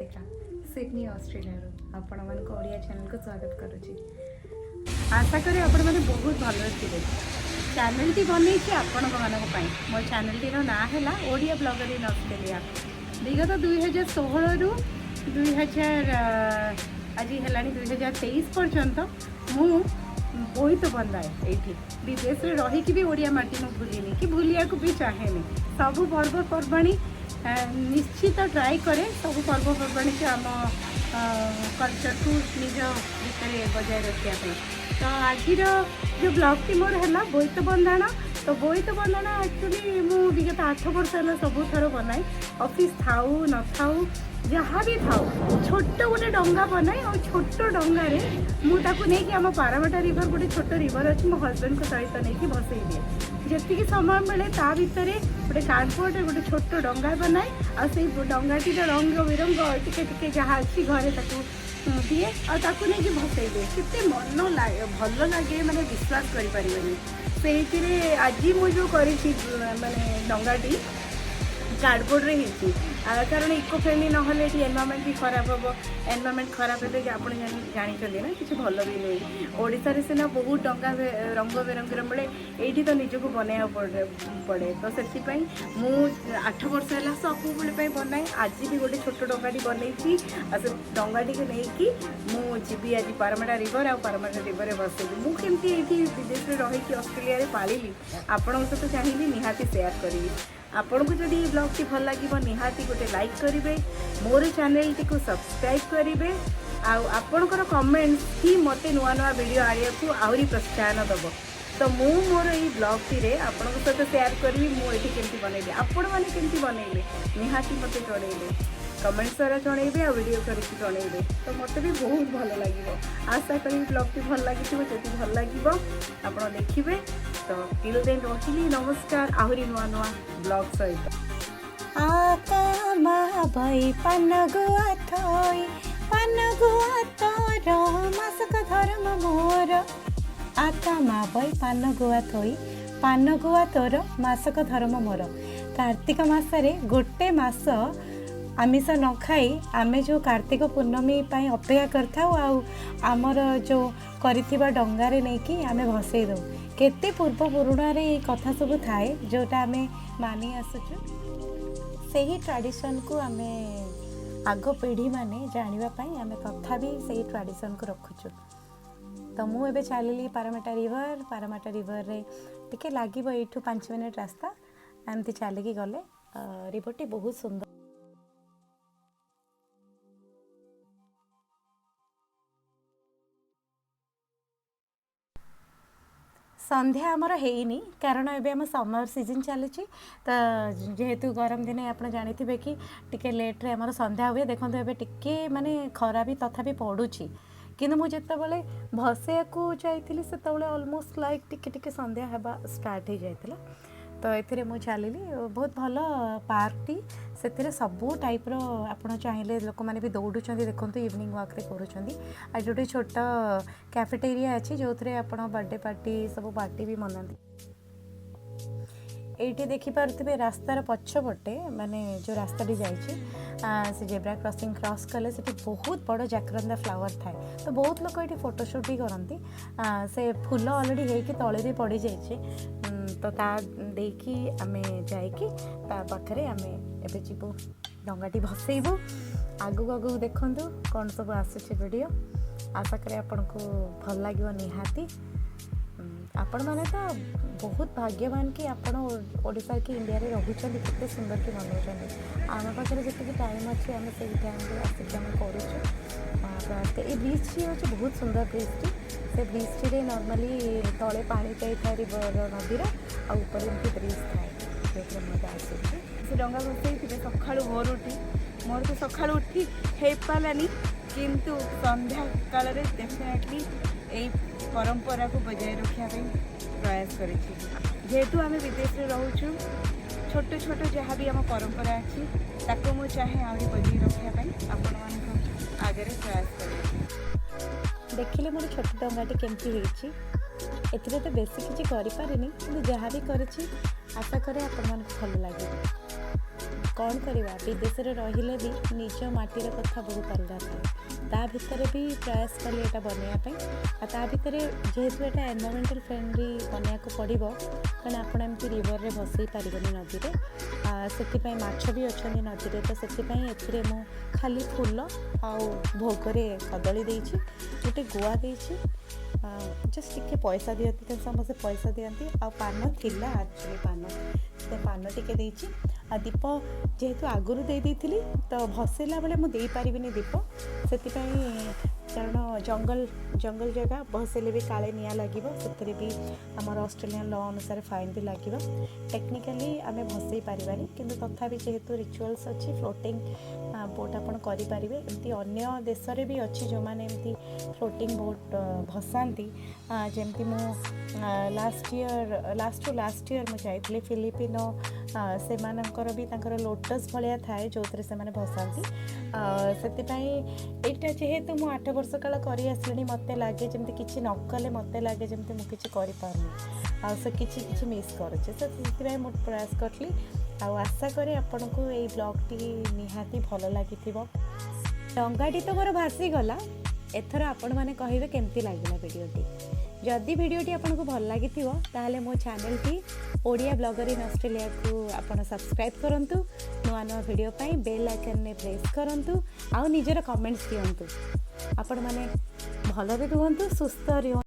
रेखा Sydney Australia आपण मान Odia channel को स्वागत करुच्ची। आशा करी आपण मैंने बहुत भल थे। चैनल टी बनई आपण मो चैनल टी ना है ओडिया ब्लॉगर इन ऑस्ट्रेलिया। विगत 2016 रु 2000 आज है 2023 पर्यंत मु बहुत बंदाए ये विदेश में रहीकि भी ओडिया माटी में भूलिनी कि भूलिया को भी चाहेनी। सबू पर्वपर्वाणी निश्चित ट्राए करे सब पर्वपर्वाणी के आम कल्चर को निज भितर बजाय रखापी। तो आज जो ब्लॉग टी मोर है बोईत बंधाण। तो बोईत बंधाण एक्चुअली मु विगत 8 वर्ष है सब थर बनाए ऑफिस थाऊ न थाऊ जहाँ भी था छोट गोटे डंगा बनाए और छोट डंगार मुझे आम पारामाटा रिवर गोटे छोट रिवर अच्छी मो हजबैंड को सहित नहीं भसई दिए। जी समय मिले ता भितर गोटे कार्डबोर्ड गोटे छोट डंगा बनाए और डंगाटी रंग बिरंग टिके जहाँ अच्छी घरे दिए और नहीं भसई दिए। केते मन भल लगे मैंने विश्वास करें से आज मुझे करी मानने डंगाटी कार्डबोर्ड रे ही कारण इको फ्रेंडली ना एनवायरमेंट भी खराब हम। एनवायरमेंट खराब है कि आप जानते ना किसी भल भी नहीं। ओडिशा रे सिना बहुत डंगा रंग बेरंगर मिले ये तो निजक बनया पड़े। तो से मु 8 वर्ष है सब बेले बनाए। आज भी गोटे छोट डंगाटी बनई से डंगाटी को लेकिन जी आज पारामाटा रिवर आ पारामाटा रिवर बसैली मुझे ये विदेश में रही ऑस्ट्रेलिया पाली आपण सहित चाहिए निहाती शेयर करी। आपन को जदि ब्लॉग टी भल लगे निहाती गोटे लाइक करेंगे मोर चैनल टी को सब्सक्राइब करेंगे आपणकर कमेंट्स ही मत नुआ नुआ वीडियो आने को आहरी प्रोत्साहन दब। तो मु मोर ये ब्लॉग टी आपण सहित शेयर करी मुझे केमती बनइली आपण मैंने केमती बनइले निहाती मत जनइले कमेंट्स द्वारा जनइबे आ वीडियो करके जनइबे। तो मत भी बहुत भल लगे। आशा करी ब्लॉग टी भल लगी जदि भल लगे आप देखिए। तो टिल देन रही नमस्कार आहरी नुआ नुआ ब्लॉग सहित। मासक धर्म मोर आका मा बई पान गुआ थोई पान गुआ तोर मासक धर्म मोर। कार्तिक मासरे गोटे मास आमिष न खाई आमे जो कार्तिक पूर्णमी अपेक्षा करथाउ आमर जो करिथिबा डंगारे नहीं कि आमे भसई दो। केते पूर्व पुराण ये कथा सब थाए जोटा आमे मानी आसुचु से ही ट्रेडिशन को आमे आग पीढ़ी माने जानिबा पई आमे कथा भी से ट्रेडिशन को रखुचु। तो मु एबे चलिली पारामाटा रिवर रे टिके लागिबो एठू 5 मिनिट रास्ता एमती चलिकी गले रिवरटी बहुत सुंदर। संध्या आमर हैनी कारण एबे हम समर सीजन चली। तो जेहेतु गरम दिन आप जानी कि टिके लेट रे आमर संध्या हुए। देखो एबे टिके माने खरा भी तथापि पड़ुची किंतु मुझे जितेबाला भसैया को जाइली से ऑलमोस्ट लाइक टिके टिके संध्या हेबा स्टार्ट हो जाइला। तो ये मुझे चलिली बहुत भल पार्कटी से सबू टाइप आप चाहिए लोक मैंने भी दौड़ुं देखो इवनिंग वॉक रे करुँच। आज गोटे छोट कैफेटेरिया अच्छी जो थे आप बर्थडे पार्टी सब पार्टी भी मनाती। ये देखिपे रास्तार पछपटे माने जो रास्ताटी जाइए जेब्रा क्रॉसिंग क्रॉस कले से बहुत बड़ जाकरंदा फ्लावर थाए। तो बहुत लोग ये फोटोशूट भी करती से फूल अलरेडी होगी तले भी पड़ जाइए। तो ता देखी आमे जाइकी ता पाखरे आमे एबे जीवु डंगाटी भसैबु। आगु आगु देखंतु कौन सब आसुचे वीडियो। आशा करे आपन को भल लागियो निहाती। आपण माने तो बहुत भाग्यवान कि आपण ओडिशा की इंडिया रे रहुचंदी केते सुंदर के मनोचंदी। आम पाखे जी टाइम अच्छे आम से टाइम आसिक आम करुँ। ये ब्रिज टी हूँ बहुत सुंदर ब्रिज टी से ब्रिज टी नॉर्मली तले पानी जाए रिवर नदीर आपर एमती ब्रिज थाए जो मजा आसूँ। से डंगा भसई थे सका भोर उठी मोर तो सका उठी हो पारानी किंतु संध्या काल डेफिनेटली यही परंपरा को बजाय रखापी प्रयास करी। जेहेतु आम विदेश में रोचु छोट छोट जहाँ भी आम परंपरा अच्छी ताको मु चाहे आहरी बजाय रखापी आपण मान आगे प्रयास कर। देखिले मोर छोट डंगाटी केमती होइछि एथिरे तो बेसी किछि करि पारिनी कि जहाँ भी करिछि आशा करे आपण मन भल लागे। କ'ଣ କରିବା ବିଦେଶରେ ରହିଲେ ବି ନିଜ ମାଟିର କଥା ବହୁତ ଅଲଗା ଥାଏ। ତା ଭିତରେ ବି ପ୍ରୟାସ କଲି ଏଇଟା ବନେଇବା ପାଇଁ। ଆଉ ତା ଭିତରେ ଯେହେତୁ ଏଇଟା ଏନଭାରମେଣ୍ଟାଲ ଫ୍ରେଣ୍ଡଲି ବନେଇବାକୁ ପଡ଼ିବ, କାରଣ ଆପଣ ଏମିତି ରିଭରରେ ଭସେଇ ପାରିବେନି ନଦୀରେ। ସେଥିପାଇଁ ମାଛ ବି ଅଛନ୍ତି ନଦୀରେ, ତ ସେଥିପାଇଁ ଏଥିରେ ମୁଁ ଖାଲି ଫୁଲ ଆଉ ଭୋଗରେ କଦଳୀ ଦେଇଛି, ଗୋଟେ ଗୁଆ ଦେଇଛି, ଜଷ୍ଟ ଟିକେ ପଇସା ଦିଅନ୍ତି, ତ ସମସ୍ତେ ପଇସା ଦିଅନ୍ତି। ଆଉ ପାନ ଥିଲା ଆକ୍ଚୁଆଲି ସେ ପାନ ଟିକେ ଦେଇଛି। ଆଉ ଦୀପ ଯେହେତୁ ଆଗରୁ ଦେଇଥିଲି ତ ଭସେଇଲା ବେଳେ ମୁଁ ଦେଇପାରିବିନି ଦୀପ, ସେଥିପାଇଁ କାରଣ ଜଙ୍ଗଲ ଜାଗା ଭସେଇଲେ ବି କାଳେ ନିଆଁ ଲାଗିବ, ସେଥିରେ ବି ଆମର ଅଷ୍ଟ୍ରେଲିଆନ୍ ଲ ଅନୁସାରେ ଫାଇନ୍ ବି ଲାଗିବ। ଟେକ୍ନିକାଲି ଆମେ ଭସେଇ ପାରିବାନି, କିନ୍ତୁ ତଥାପି ଯେହେତୁ ରିଚୁଆଲ୍ସ ଅଛି ଫ୍ଲୋଟିଂ ବୋଟ୍ ଆପଣ କରିପାରିବେ। ଏମିତି ଅନ୍ୟ ଦେଶରେ ବି ଅଛି ଯେଉଁମାନେ ଏମିତି ଫ୍ଲୋଟିଂ ବୋଟ୍ ଭସାନ୍ତି। ଯେମିତି ମୁଁ ଲାଷ୍ଟ ଇୟର୍ ମୁଁ ଯାଇଥିଲି ଫିଲିପିନୋ, ସେମାନଙ୍କର ବି ତାଙ୍କର ଲୋଟସ୍ ଭଳିଆ ଥାଏ ଯେଉଁଥିରେ ସେମାନେ ଭସାନ୍ତି। ସେଥିପାଇଁ ଏଇଟା ଯେହେତୁ ମୁଁ 8 ବର୍ଷ କାଳ କରି ଆସିଲିଣି, ମୋତେ ଲାଗେ ଯେମିତି କିଛି ନ କଲେ ମୋତେ ଲାଗେ ଯେମିତି ମୁଁ କିଛି କରିପାରୁନି, ଆଉ ସେ କିଛି ମିସ୍ କରୁଛି। ତ ସେଥିପାଇଁ ମୁଁ ପ୍ରୟାସ କରିଥିଲି। ଆଉ ଆଶା କରେ ଆପଣଙ୍କୁ ଏଇ ବ୍ଲଗ୍ଟି ନିହାତି ଭଲ ଲାଗିଥିବ। ଡଙ୍ଗାଟି ତ ମୋର ଭାସିଗଲା, ଏଥର ଆପଣମାନେ କହିବେ କେମିତି ଲାଗିଲା ଭିଡ଼ିଓଟି। ଯଦି ଭିଡ଼ିଓଟି ଆପଣଙ୍କୁ ଭଲ ଲାଗିଥିବ ତାହେଲେ ମୋ ଚ୍ୟାନେଲ୍ଟି ଓଡ଼ିଆ ବ୍ଲଗର ଇନ୍ ଅଷ୍ଟ୍ରେଲିଆକୁ ଆପଣ ସବସ୍କ୍ରାଇବ୍ କରନ୍ତୁ। ନୂଆ ଭିଡ଼ିଓ ପାଇଁ ବେଲ୍ ଆଇକନ୍ରେ ପ୍ରେସ୍ କରନ୍ତୁ, ଆଉ ନିଜର କମେଣ୍ଟସ୍ ଦିଅନ୍ତୁ। ଆପଣମାନେ ଭଲରେ ରୁହନ୍ତୁ, ସୁସ୍ଥ ରୁହନ୍ତୁ।